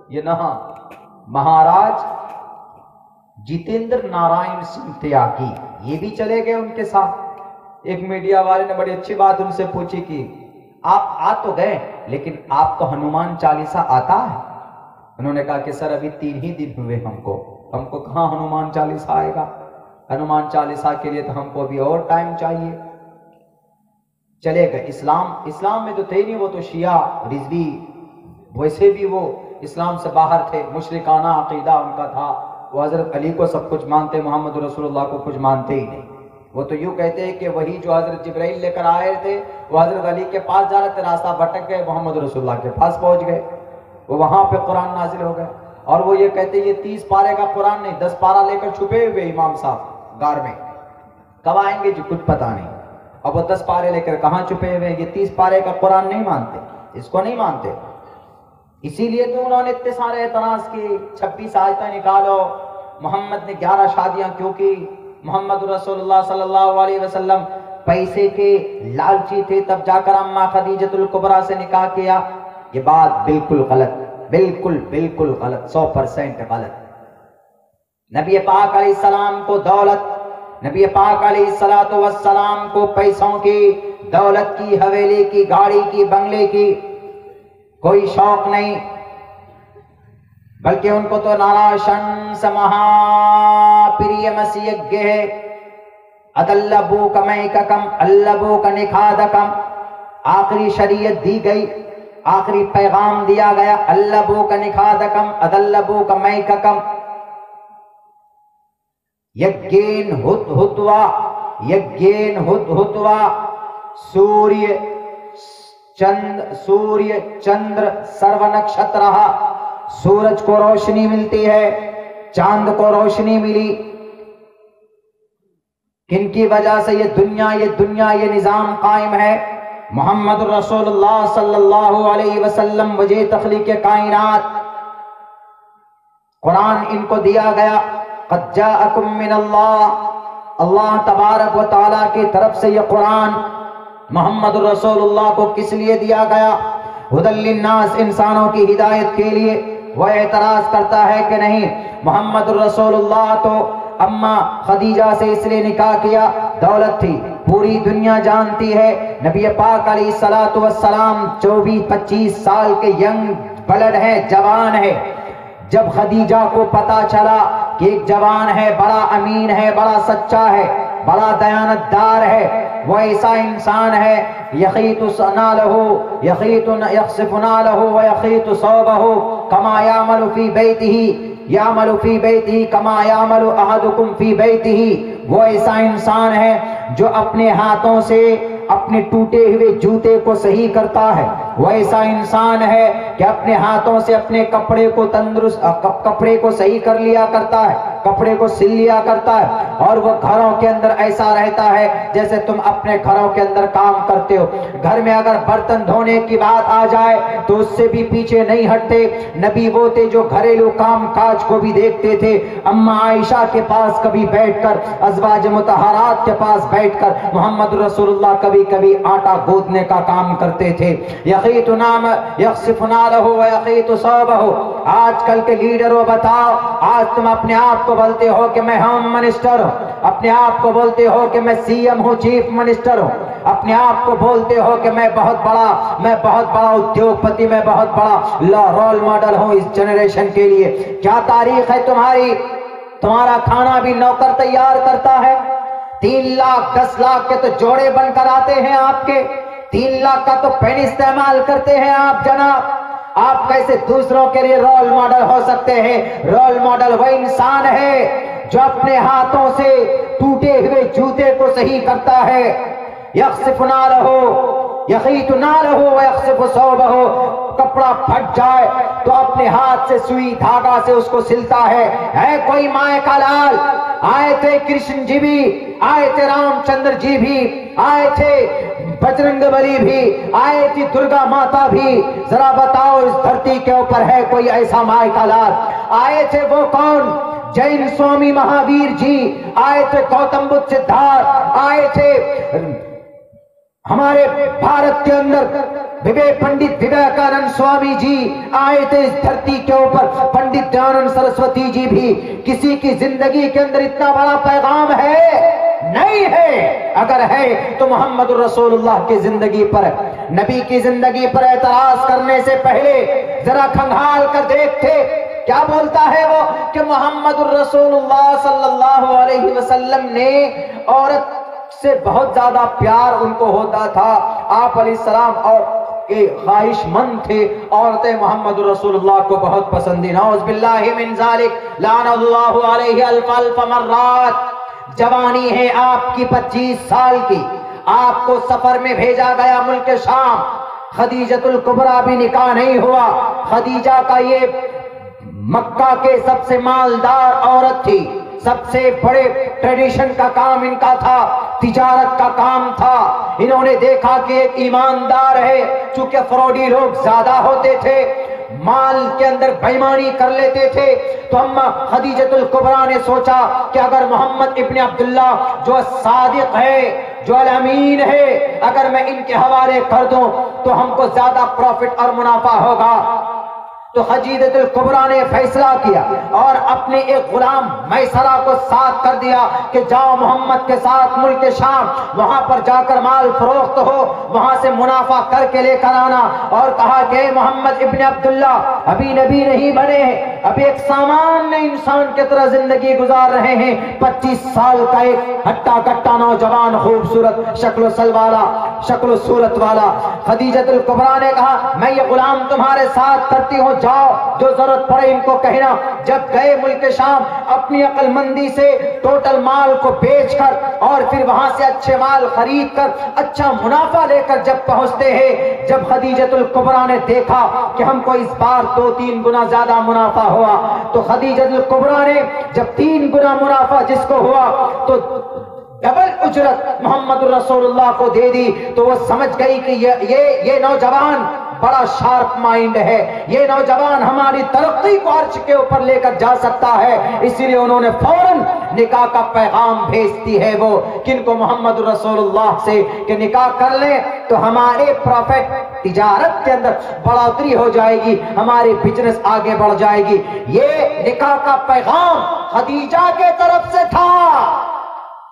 ये ना महाराज जितेंद्र नारायण सिंह त्यागी ये भी चले गए उनके साथ। एक मीडिया वाले ने बड़ी अच्छी बात उनसे पूछी कि आप आ तो गए लेकिन आपको हनुमान चालीसा आता है? उन्होंने कहा कि सर अभी 3 ही दिन हुए हमको कहाँ हनुमान चालीसा आएगा। हनुमान चालीसा के लिए तो हमको अभी और टाइम चाहिए। चले गए। इस्लाम में तो थे नहीं, वो तो शिया रिजवी, वैसे भी वो इस्लाम से बाहर थे, मुशरिकाना अकीदा उनका था। वो हजरत अली को सब कुछ मानते, मोहम्मद रसूलुल्लाह को कुछ मानते ही नहीं। वो तो यूं कहते हैं कि वही जो हजरत जिब्राइल लेकर आए थे वो हजरत अली के पास जा रहे थे, रास्ता भटक गए, मोहम्मद रसूलुल्लाह के पास पहुंच गए, वो वहां पे कुरान नाजिल हो गए। और वो ये कहते ये 30 पारे का कुरान नहीं, 10 पारा लेकर छुपे हुए इमाम साहब गार में, कब आएंगे जी कुछ पता नहीं। अब वो 10 पारे लेकर कहाँ छुपे हुए, ये 30 पारे का कुरान नहीं मानते, इसको नहीं मानते। इसीलिए तो उन्होंने इतने सारे एतराज किए, 26 आयतें निकालो, मोहम्मद ने 11 शादियां क्यों की, मोहम्मद रसूलुल्लाह सल्लल्लाहु अलैहि वसल्लम पैसे के लालची थे तब जाकर अम्मा खदीजतुल कुबरा से निकाह किया। ये बात बिल्कुल गलत, बिल्कुल गलत, 100% गलत। नबी पाक अलैहिस्सलाम को दौलत, नबी पाक अलैहिस्सलातु वस्सलाम को पैसों की, दौलत की, हवेली की, गाड़ी की, बंगले की कोई शौक नहीं, बल्कि उनको तो नाराशंस महाप्रिय मसीयज्ञ है। अदल्लबू कमई का कम अल्लबू का निखादकम, आखिरी शरीयत दी गई, आखिरी पैगाम दिया गया, अल्लबू का निखादकम अदल्लबू कमई का कम। यज्ञेन हुतहुतवा, यज्ञेन हुतहुतवा, सूर्य चंद्र सर्व नक्षत्र, सूरज को रोशनी मिलती है, चांद को रोशनी मिली, किनकी वजह से ये दुनिया ये निजाम कायम है। मोहम्मद रसूलुल्लाह सल्लल्लाहु अलैहि वसल्लम वजह तख्लीक कायनात, कुरान इनको दिया गया। क़द जाअकुम मिनल्लाह, अल्लाह तबारक व तआला की तरफ से ये कुरान मोहम्मद रसूलुल्लाह को किस लिए दिया गया? हुदल लिन्नास, इंसानों की हिदायत के लिए। वह एतराज करता है कि नहीं, मोहम्मद रसूलुल्लाह तो अम्मा खदीजा से इसलिए निकाह किया, दौलत थी, पूरी दुनिया जानती है। नबी पाक अलैहिस्सलातु वस्सलाम 24-25 साल के यंग ब्लड है, जवान है। जब खदीजा को पता चला कि एक जवान है, बड़ा अमीन है, बड़ा सच्चा है, बड़ा दयानतदार है, वो ऐसा इंसान है, यखीतु सनालहु यखीतु यखसिफु नालहु व यखीतु सौबहु कमा यामलु फी बैतिही यामलु फी बैतिही कमा यामलु अहदुकुम फी बैतिही। वो ऐसा इंसान है जो अपने हाथों से अपने टूटे हुए जूते को सही करता है। वो ऐसा इंसान है कि अपने हाथों से अपने कपड़े को तंदुरुस्त, कपड़े को सही कर लिया करता है, कपड़े को सिल लिया करता है। और वो घरों के अंदर ऐसा रहता है जैसे तुम अपने घरों के अंदर काम करते हो। घर में अगर बर्तन धोने की बात आ जाए तो उससे भी पीछे नहीं हटते। नबी वो थे जो घरेलू काम काज को भी देखते थे। अम्मा आयशा के पास कभी बैठकर, अज़वाज मुतहरात के पास बैठकर मोहम्मद रसूलुल्लाह कभी कभी आटा गूंथने का काम करते थे। यखीतु नाम यखसिफु नालहु व यखीतु सौबहु। आजकल के लीडरों बताओ, आज तुम अपने आप को बोलते हो कि मैं होम मिनिस्टर हूं, अपने आप को बोलते हो कि मैं सीएम हूं, चीफ मिनिस्टर हूं, अपने आप को बोलते हो कि मैं बहुत बड़ा उद्योगपति, मैं बहुत बड़ा रोल मॉडल हूं इस जनरेशन के लिए। क्या तारीख है तुम्हारी? तुम्हारा खाना भी नौकर तैयार करता है। 3 लाख 10 लाख के तो जोड़े बनकर आते हैं आपके, 3 लाख का तो पेन इस्तेमाल करते हैं आप जनाब। आप कैसे दूसरों के लिए रोल मॉडल हो सकते हैं? रोल मॉडल वह इंसान है जो अपने हाथों से टूटे हुए जूते को सही करता है। यखसिफु नालहु यखीतु नालहु व यखसिफु सौबहु। कपड़ा फट जाए तो अपने हाथ से सुई धागा से उसको सिलता है कोई माए का लाल। आए थे कृष्ण जी भी, आए थे रामचंद्र जी भी, आए थे बजरंगबली भी, आए थी दुर्गा माता भी। जरा बताओ इस धरती के ऊपर है कोई ऐसा माए का लाल? आए थे वो कौन? जैन स्वामी महावीर जी, आए थे गौतम बुद्ध सिद्धार्थ, आए थे हमारे भारत के अंदर पंडित विवेकानंद स्वामी जी आए थे इस धरती के ऊपर, पंडित दयानंद सरस्वती जी भी। किसी की जिंदगी के अंदर इतना बड़ा पैगाम है? नहीं है। अगर है तो मोहम्मद रसूलुल्लाह की जिंदगी पर, नबी की जिंदगी पर एतराज करने से पहले जरा खंगाल कर देखते क्या बोलता है वो, कि मोहम्मद रसूलुल्लाह सल्लल्लाहु अलैहि वसल्लम ने औरत से बहुत ज्यादा प्यार उनको होता था। आप अलैहिस्सलाम और ख्वाहिशमंद थे, औरतें मोहम्मद रसूलुल्लाह को बहुत पसंदी। नौज़ बिल्लाहि मिन ज़ालिक, लानल्लाहु अलैहि अल्फ अल्फ मर्रात। जवानी है आपकी 25 साल की, आपको सफर में भेजा गया मुल्क शाम। खदीजतुल कुबरा भी निकाह नहीं हुआ। खदीजा का ये मक्का के सबसे मालदार औरत थी, सबसे बड़े ट्रेडिशन का काम इनका था, तिजारत का काम था। इन्होंने देखा कि एक ईमानदार है, चूंकि फ्रॉडी लोग ज्यादा होते थे, माल के अंदर बेईमानी कर लेते थे, तो अम्मा खदीजतुल कुबरा ने सोचा कि अगर मोहम्मद इब्न अब्दुल्ला जो सादिक है, जो अमीन है, अगर मैं इनके हवाले कर दूं तो हमको ज्यादा प्रॉफिट और मुनाफा होगा। तो खदीजतुल कुबरा ने फैसला किया और अपने एक गुलाम मैसरा को साथ कर दिया कि जाओ मोहम्मद के साथ मुल्क शाम, वहां पर जाकर माल फरोख्त हो, वहां से मुनाफा करके लेकर आना। और कहा कि मोहम्मद इब्न अब्दुल्ला अभी नबी नहीं बने, अभी एक सामान्य इंसान की तरह जिंदगी गुजार रहे हैं। 25 साल का एक हट्टा कट्टा नौजवान, खूबसूरत शक्ल सलवाला, शक्ल सूरत वाला। खदीजतुल कुबरा ने कहा मैं ये गुलाम तुम्हारे साथ करती हूँ, जाओ जो जरूरत पड़े इनको कहना। जब गए मुल्क शाम, अपनी अक्लमंदी से टोटल माल को बेचकर और फिर वहां से अच्छे माल खरीद कर अच्छा मुनाफा लेकर जब पहुंचते हैं, जब खदीजतुल कुबरा ने देखा कि हमको इस बार 2-3 गुना ज्यादा मुनाफा हुआ, तो खदीजतुल कुबरा ने जब 3 गुना मुनाफा जिसको हुआ तो डबल उजरत मोहम्मद रसूलुल्लाह को दे दी। तो वो समझ गई कि ये नौजवान बड़ा शार्प माइंड है, ये नौजवान हमारी तरक्की को अर्श के ऊपर लेकर जा सकता है। इसीलिए उन्होंने फौरन निकाह का पैगाम भेजती है वो किनको, मोहम्मद रसूलुल्लाह से, कि निकाह कर ले तो हमारे प्रॉफिट तिजारत के अंदर बढ़ोतरी हो जाएगी, हमारी बिजनेस आगे बढ़ जाएगी। ये निकाह का पैगाम खदीजा के तरफ से था।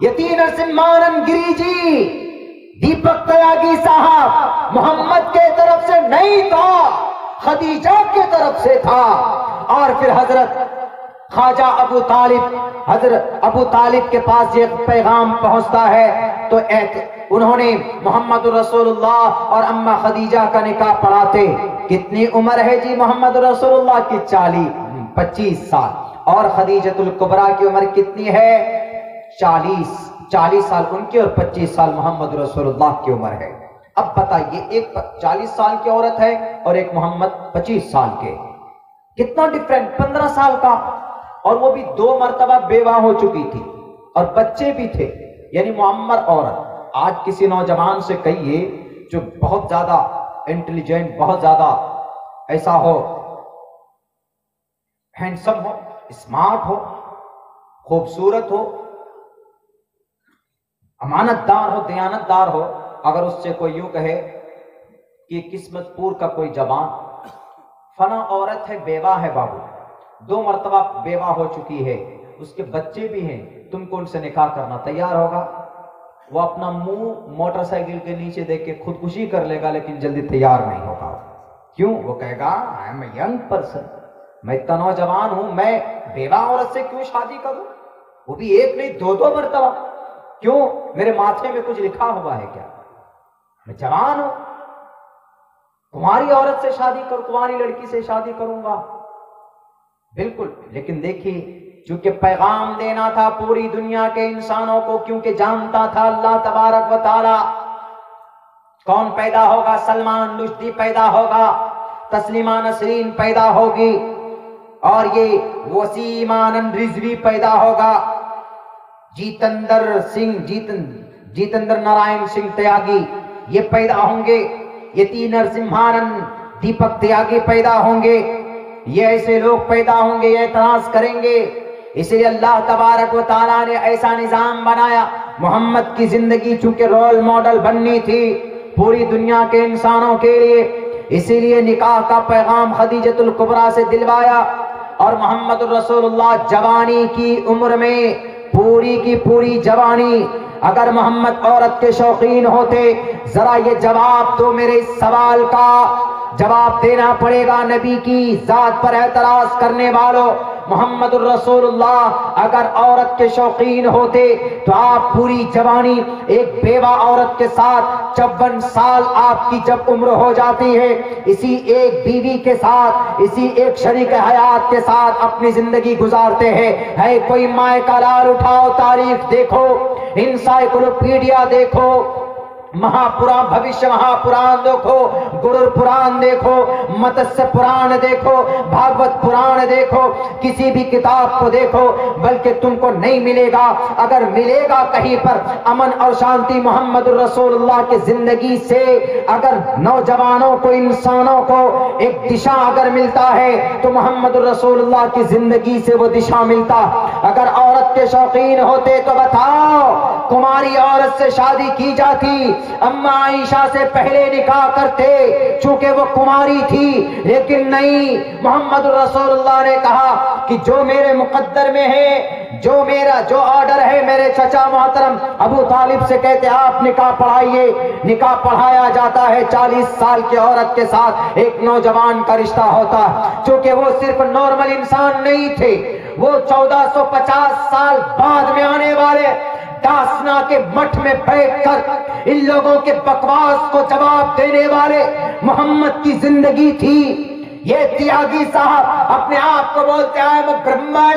यती नरसिम्हानंद गिरी जी, दीपक त्यागी साहब मोहम्मद के तरफ से नहीं था, खदीजा के तरफ से था। और फिर हजरत ख्वाजा अबू तालिब, हजरत अबू तालिब के पास ये पैगाम पहुंचता है, तो उन्होंने मोहम्मद रसूलुल्लाह और अम्मा खदीजा का निकाह पढ़ाते। कितनी उम्र है जी मोहम्मद रसूलुल्लाह की? 25 साल। और खदीजतुल कुबरा की उम्र कितनी है? 40 साल उनकी और 25 साल मोहम्मद रसूलुल्लाह की उम्र है। अब बताइए, एक 40 साल की औरत है और एक मोहम्मद 25 साल के, कितना डिफरेंट, 15 साल का। और वो भी 2 मरतबा बेवा हो चुकी थी और बच्चे भी थे, यानी मुअम्मर औरत। आज किसी नौजवान से कहिए जो बहुत ज्यादा इंटेलिजेंट, बहुत ज्यादा ऐसा हो, हैंडसम हो, स्मार्ट हो, खूबसूरत हो, अमानतदार हो, दयानतदार हो, अगर उससे कोई यूं कहे कि किस्मतपुर का कोई जवान फना औरत है, बेवा है बाबू, 2 मरतबा बेवा हो चुकी है, उसके बच्चे भी हैं, तुमको उनसे निकाह करना, तैयार होगा? वो अपना मुंह मोटरसाइकिल के नीचे देख के खुदकुशी कर लेगा, लेकिन जल्दी तैयार नहीं होगा। क्यों? वो कहेगा आई एम यंग पर्सन, मैं इतना नौजवान हूं, मैं बेवा औरत से क्यों शादी करूं, वो भी एक नहीं 2-2 मरतबा। क्यों? मेरे माथे में कुछ लिखा हुआ है क्या? मैं जवान हूं, तुम्हारी औरत से शादी करूं, तुम्हारी लड़की से शादी करूंगा? बिल्कुल। लेकिन देखिए, चूंकि पैगाम देना था पूरी दुनिया के इंसानों को, क्योंकि जानता था अल्लाह तबारक व तआला कौन पैदा होगा, सलमान रुश्दी पैदा होगा, तस्लीमा नसरीन पैदा होगी, और ये वसीम आनंद रिजवी पैदा होगा, जीतेंद्र नारायण सिंह त्यागी ये पैदा होंगे, यती नरसिम्हानंद, दीपक त्यागी पैदा होंगे। ये ऐसे लोग पैदा होंगे, ये एतराज करेंगे। इसलिए अल्लाह तबारक व तआला ने ऐसा निजाम बनाया, मोहम्मद की जिंदगी चूंकि रोल मॉडल बननी थी पूरी दुनिया के इंसानों के लिए, इसीलिए निकाह का पैगाम खदीजतुल कुबरा से दिलवाया। और मोहम्मद रसूलुल्लाह जवानी की उम्र में, पूरी की पूरी जवानी, अगर मोहम्मद औरत के शौकीन होते, जरा ये जवाब दो, मेरे इस सवाल का जवाब देना पड़ेगा नबी की जात पर एतराज करने वालों। मोहम्मद रसूलुल्लाह अगर औरत के शौकीन होते तो आप पूरी जवानी एक बेवा औरत के साथ 54 साल आपकी जब उम्र हो जाती है, इसी एक बीवी के साथ, इसी एक शरीक हयात के साथ अपनी जिंदगी गुजारते हैं। है कोई माए का लाल उठाओ, तारीख देखो, इंसाइक्लोपीडिया देखो, महापुराण, भविष्य महापुराण देखो, गुरुर पुराण देखो, मत्स्य पुराण देखो, भागवत पुराण देखो, किसी भी किताब को देखो, बल्कि तुमको नहीं मिलेगा। अगर मिलेगा कहीं पर अमन और शांति मोहम्मद रसूलुल्लाह की जिंदगी से, अगर नौजवानों को, इंसानों को एक दिशा अगर मिलता है तो मोहम्मद रसूलुल्लाह की जिंदगी से वो दिशा मिलता। अगर औरत के शौकीन होते तो बताओ, कुमारी औरत से शादी की जाती, अम्मा आयशा से पहले निकाह करते चूंकि वो कुमारी थी, लेकिन नहीं, मोहम्मद रसूलुल्लाह ने कहा कि जो मेरे मुकद्दर में है, जो मेरा जो ऑर्डर है, मेरे चचा मोहतरम अबू तालिब से कहते आप निकाह पढ़ाइए। निकाह पढ़ाया जाता है, 40 साल की औरत के साथ एक नौजवान का रिश्ता होता है। चूंकि वो सिर्फ नॉर्मल इंसान नहीं थे, वो 1450 साल बाद में आने वाले दासना के मठ में बैठकर इन लोगों के बकवास को जवाब देने वाले मोहम्मद की जिंदगी थी। ये त्यागी साहब अपने आप को बोलते हैं मैं ब्राह्मण,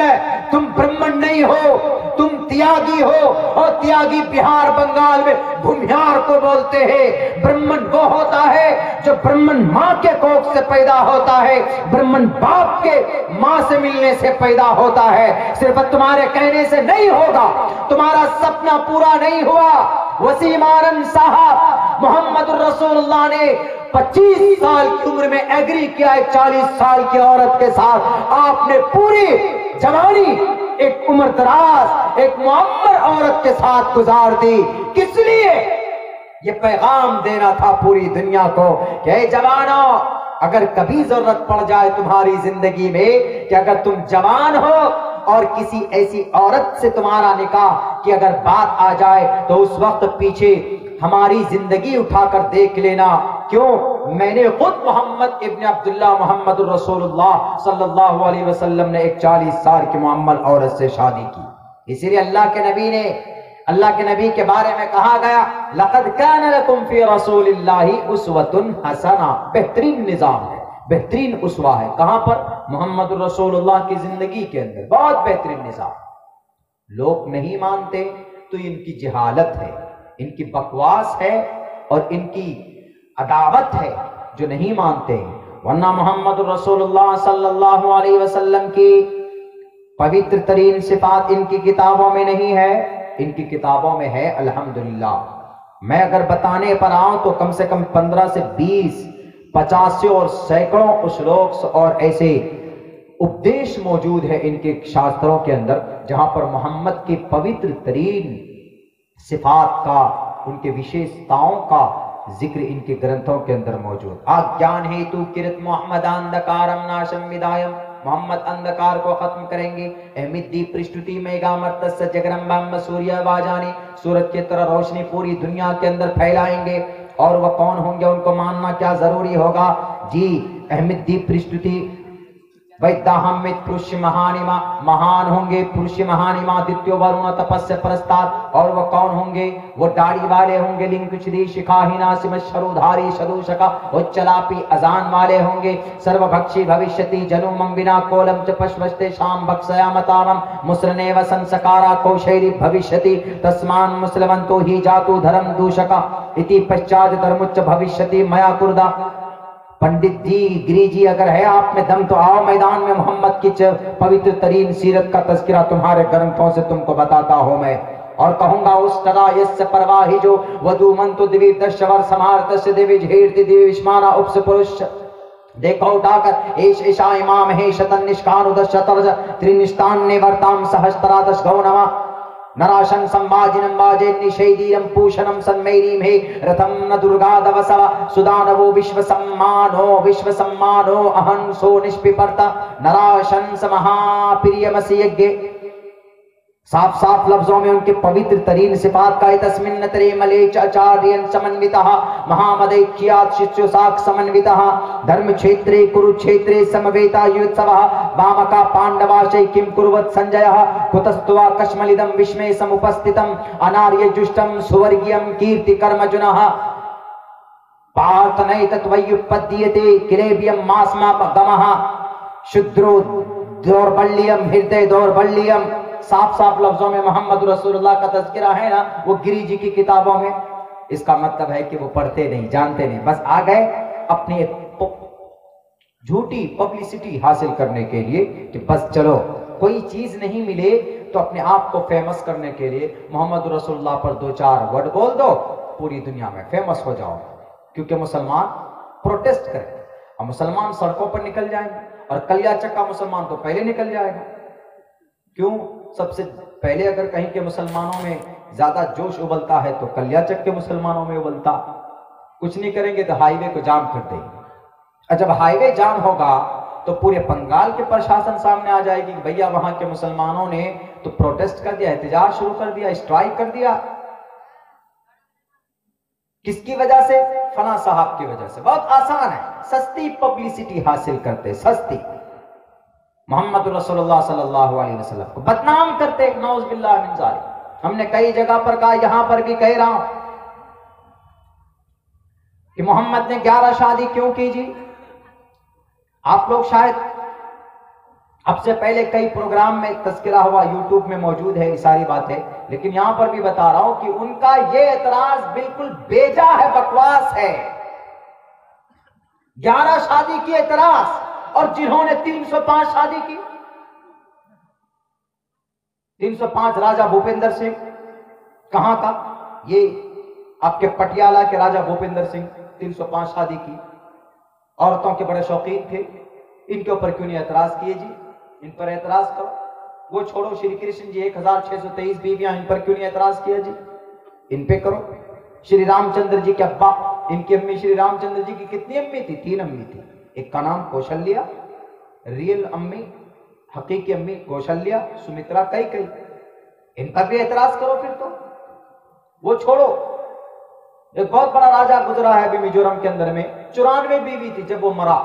तुम ब्राह्मण नहीं हो, तुम त्यागी हो। और त्यागी बिहार बंगाल में भूमिहार को बोलते हैं। ब्राह्मण वो होता है जो ब्राह्मण माँ के कोख से पैदा होता है, ब्राह्मण बाप के माँ से मिलने से पैदा होता है। सिर्फ तुम्हारे कहने से नहीं होगा, तुम्हारा सपना पूरा नहीं हुआ। वसीम आनंद साहब, मोहम्मद रसूलुल्लाह ने 25 साल की उम्र में एग्री किया एक 40 साल की औरत के साथ। आपने पूरी जवानी एक उम्र दराज एक मुअम्मर औरत के साथ गुजार दी। किस लिए? ये पैगाम देना था पूरी दुनिया को कि जवानों, अगर कभी जरूरत पड़ जाए तुम्हारी जिंदगी में कि अगर तुम जवान हो और किसी ऐसी औरत से तुम्हारा निकाह की अगर बात आ जाए तो उस वक्त पीछे हमारी जिंदगी उठाकर देख लेना। क्यों? मैंने खुद मोहम्मद इब्न अब्दुल्लाह मोहम्मद रसूलुल्लाह सल्लल्लाहु अलैहि वसल्लम ने एक 40 साल की मुअम्मल औरत से शादी की। इसीलिए अल्लाह के नबी के बारे में कहा गया, लक़द कान लकुम फी रसूलिल्लाहि उस्वतुन हसना। बेहतरीन निजाम है, बेहतरीन उसवा है। कहां पर? मोहम्मद रसूलुल्लाह की जिंदगी के अंदर। बहुत बेहतरीन निजाम। लोग नहीं मानते तो इनकी जहालत है, इनकी बकवास है और इनकी अदावत है जो नहीं मानते। वरना मोहम्मद रसूलुल्लाह सल्लल्लाहु अलैहि वसल्लम की पवित्र तरीन सिफात इनकी किताबों में नहीं है, इनकी किताबों में है। अल्हम्दुलिल्लाह मैं अगर बताने पर आऊं तो कम से कम 15 से 20, 50 और सैकड़ों श्लोक और ऐसे उपदेश मौजूद है इनके शास्त्रों के अंदर, जहां पर मोहम्मद की पवित्र तरीन सिफात का, उनके विशेषताओं का जिक्र इनके ग्रंथों के अंदर मौजूद। आज्ञान हेतु किरत मोहम्मद अंधकारम नाशम विदायम। मोहम्मद अंधकार को खत्म करेंगे। अहमिदी पृष्ठुति मेगामर्तस्य जगरम्बम सूर्य बाजानी। सूरज की तरह रोशनी पूरी दुनिया के अंदर फैलाएंगे। और वह कौन होंगे उनको मानना क्या जरूरी होगा? जी, अहमिदी पृष्ठुति वैदाहमित पुरुष महानिमा, महान होंगे पुरुष महानिमा द्वितीय वरुण तपस्य प्रस्ताद। और वह कौन होंगे? वो दाढ़ी वाले होंगे, लिंकुचदी शिखाहीना सिमशरुधारी सदूषका उच्चलापी अजान वाले होंगे। सर्वभक्षी भविष्यति जनुमं विना कोलम च पश्वस्ते शाम भक्षया मतामम मुस्रने वसन सकारा कौशैली भविष्यति तस्मान मुस्लिमंतो ही जातु धर्म दूषका इति पश्चात धर्मुच्च भविष्यति मया कुर्दा। पंडित जी, गिरी जी, अगर है आप में दम तो आओ मैदान में। मोहम्मद की पवित्र तरीन सीरत का तज़किरा तुम्हारे ग्रंथों से तुमको बताता हूं मैं। और कहूंगा उस तदा यस्य परवाही जो वधु मंतु दिवी दशवर समार्तस्य दिवी झेरति दिवी विस्माना उपस पुरुष। देखो उठाकर एश ईशा इमाम है शतन निष्कान उदश शतरज त्रिनिष्ठान ने वर्ताम सहस्त्रादश गौनमा। नराशन संवाजिनम वाजे निषेदीरम पूषणम सन्मैरीम हे रथम न दुर्गादवसव सुदानवो विश्व सम्मानो अहंसो निष्पिपर्ता नराशन महाप्रियमसि यज्ञ। साफ साफ लफ्जों में उनके पवित्र तरीन सिफात का तस्मिन् तरे मलेच आचार्यन समन्वितः महामदैक्यात् शिष्योसाक समन्वितः धर्म क्षेत्रे कुरुक्षेत्रे समवेता युत्सवः वामका पांडवाशै किं कुर्वत् संजयः कुतस्त्वा कश्मलिदं विस्मये समुपस्थितम् अनार्य जुष्टं सुवर्गीयं कीर्ति कर्मजुनः पार्थनै तत्वयुपद्यते किलेबियं मास्मा गमः शुद्रो दौर्बल्यम हृदय दौर्बल्यम। साफ साफ लफ्जों में मोहम्मद रसूलुल्लाह का तज़किरा है ना, वो गिरी जी की किताबों में। इसका मतलब है कि वो पढ़ते नहीं, जानते नहीं, बस आ गए अपनी झूठी पब्लिसिटी हासिल करने के लिए कि बस चलो कोई चीज नहीं मिले तो अपने आप को फेमस करने के लिए मोहम्मद रसूलुल्लाह पर दो चार वर्ड बोल दो, पूरी दुनिया में फेमस हो जाओ। क्योंकि मुसलमान प्रोटेस्ट करें और मुसलमान सड़कों पर निकल जाएंगे, और कलिया चक्का मुसलमान तो पहले निकल जाएगा। क्यों? सबसे पहले अगर कहीं के मुसलमानों में ज्यादा जोश उबलता है तो कलिया चक्के के मुसलमानों में उबलता। कुछ नहीं करेंगे तो हाईवे को जाम कर देंगे, और जब हाईवे जाम होगा तो पूरे बंगाल के प्रशासन सामने आ जाएगी कि भैया वहां के मुसलमानों ने तो प्रोटेस्ट कर दिया, एहतजाज शुरू कर दिया, स्ट्राइक कर दिया। किसकी वजह से? फला साहब की वजह से। बहुत आसान है, सस्ती पब्लिसिटी हासिल करते, सस्ती। मोहम्मद रसूलुल्लाह सल्लल्लाहु अलैहि वसल्लम को बदनाम करते, नौज़ बिल्लाह मिन ज़ालिक। हमने कई जगह पर कहा, यहां पर भी कह रहा हूं कि मोहम्मद ने 11 शादी क्यों की जी। आप लोग शायद अब से पहले कई प्रोग्राम में तज़किरा हुआ, यूट्यूब में मौजूद है ये सारी बातें, लेकिन यहां पर भी बता रहा हूं कि उनका ये एतराज बिल्कुल बेजा है, बकवास है। 11 शादी की एतराज, और जिन्होंने 305 शादी की, 305 राजा भूपेंद्र सिंह कहां का? ये आपके पटियाला के राजा भूपेंद्र सिंह 305 शादी की, औरतों के बड़े शौकीन थे। इनके ऊपर क्यों नहीं एतराज किए जी? इन पर एतराज करो। वो छोड़ो, श्री कृष्ण जी 1623 बीवियां, इन पर क्यों नहीं एतराज किया जी? इन पे करो। श्री रामचंद्र जी के अब्बा, इनकी अम्मी श्री रामचंद्र जी की कितनी अम्मी थी? 3 अम्मी थी। एक का नाम कौशल्या, रियल अम्मी, हकीकी अम्मी कौशल्या, सुमित्रा, कई। इन पर भी एतराज करो फिर तो। वो छोड़ो, एक बहुत बड़ा राजा गुजरा है अभी मिजोरम के अंदर में, 94 बीवी थी जब वो मरा।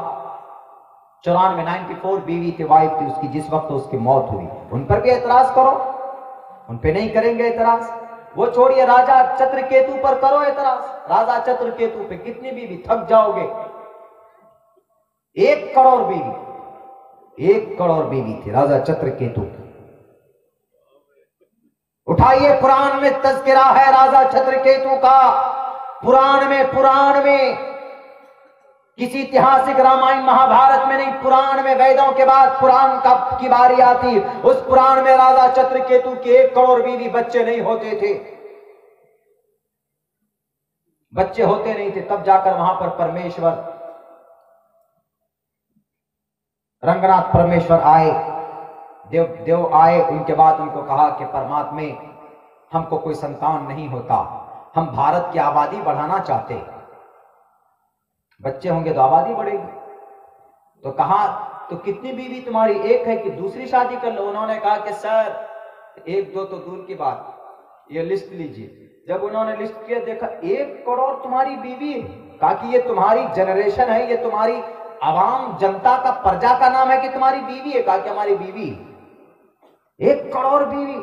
94 बीवी थी, वाइफ थी उसकी, जिस वक्त उसकी मौत हुई। उन पर भी एतराज करो, उन पे नहीं करेंगे एतराज। वो छोड़िए, राजा चत्रकेतु पर करो एतराज। राजा चत्रकेतु पे कितनी बीवी, थक जाओगे। 1 करोड़ बीवी, 1 करोड़ बीवी थी राजा चत्रकेतु की। उठाइए, पुराण में तज़किरा है राजा चत्रकेतु का। पुराण में किसी ऐतिहासिक रामायण महाभारत में नहीं, पुराण में, वेदों के बाद पुराण की बारी आती। उस पुराण में राजा चत्रकेतु के 1 करोड़ बीवी, बच्चे नहीं होते थे, बच्चे होते नहीं थे। तब जाकर वहां पर परमेश्वर, रंगनाथ परमेश्वर आए, देव आए। उनके बाद उनको कहा कि परमात्मा, हमको कोई संतान नहीं होता, हम भारत की आबादी बढ़ाना चाहते, बच्चे होंगे तो आबादी बढ़ेगी। तो कहा, तो कितनी बीवी तुम्हारी? 1 है कि दूसरी शादी कर लो। उन्होंने कहा कि सर 1-2 तो दूर की बात, ये लिस्ट लीजिए। जब उन्होंने लिस्ट किया, देखा 1 करोड़ तुम्हारी बीवी है। कहा कि ये तुम्हारी जनरेशन है, ये तुम्हारी आवाम, जनता का, प्रजा का नाम है कि तुम्हारी बीवी है? कहा कि हमारी बीवी 1 करोड़ बीवी।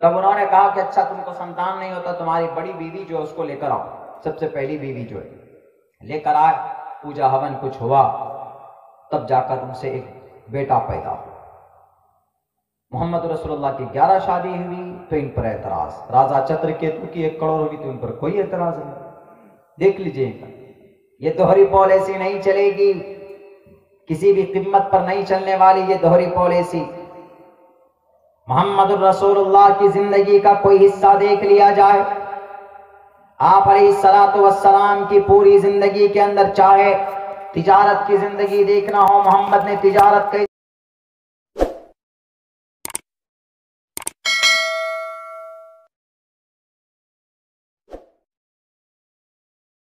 तब उन्होंने कहा कि अच्छा, तुमको संतान नहीं होता, तुम्हारी बड़ी बीवी जो है उसको लेकर आओ। सबसे पहली बीवी जो है लेकर आए, पूजा हवन कुछ हुआ, तब जाकर उनसे एक बेटा पैदा हुआ। मोहम्मद रसूलुल्लाह की 11 शादी हुई तो इन पर एतराज। राजा चत्रकेतु की 1 करोड़ हुई तो इन पर कोई एतराज नहीं। देख लीजिए, ये दोहरी पॉलिसी नहीं चलेगी, किसी भी कीमत पर नहीं चलने वाली ये दोहरी पॉलिसी। मोहम्मद रसूलुल्लाह की जिंदगी का कोई हिस्सा देख लिया जाए, आप अलैहिस्सलातु वस्सलाम की पूरी जिंदगी के अंदर, चाहे तिजारत की जिंदगी देखना हो, मोहम्मद ने तिजारत कैसे